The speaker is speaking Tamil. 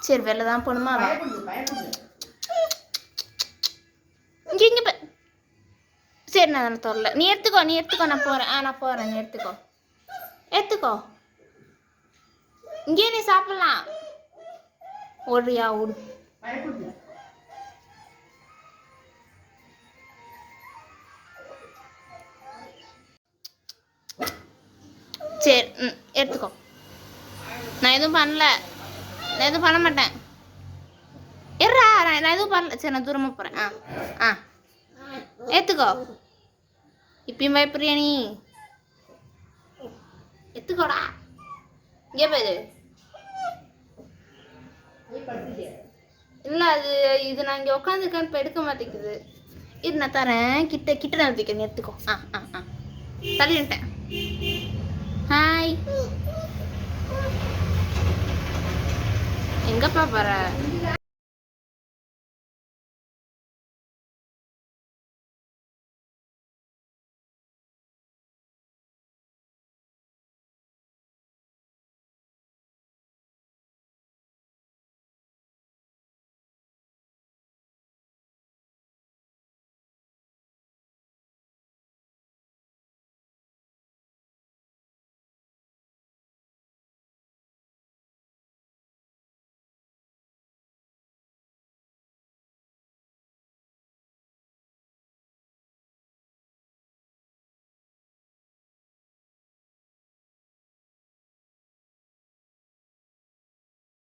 சரி வெளில தான் போகணுமா? இங்கே இங்கே சரி நான் தரல. நீ எடுத்துக்கோ நான் போகிறேன். நான் போகிறேன், நீ எடுத்துக்கோ. இங்கே நீ சாப்பிடலாம். ஓடுறியா? ஓடு. சரி எடுத்துக்கோ. நான் எதுவும் பண்ணல. நான் எதுவும் பண்ண மாட்டேன். இருடா, நான் எதுவும் பண்ணல. சரி நான் தூரமாக போகிறேன். எடுத்துக்கோ. இப்பயும் பயப்படுறியா நீ? எடுத்துக்கோடா. இங்கே போயிடு. இல்லை இது நான் இங்கே உட்காந்துருக்கேன். இப்போ எடுக்க மாட்டேங்குது. இது நான் தரேன். கிட்ட நான் எடுத்துக்கிறேன். எடுத்துக்கோ. தள்ளிட்டேன். ஹாய். எங்கப்பா போற?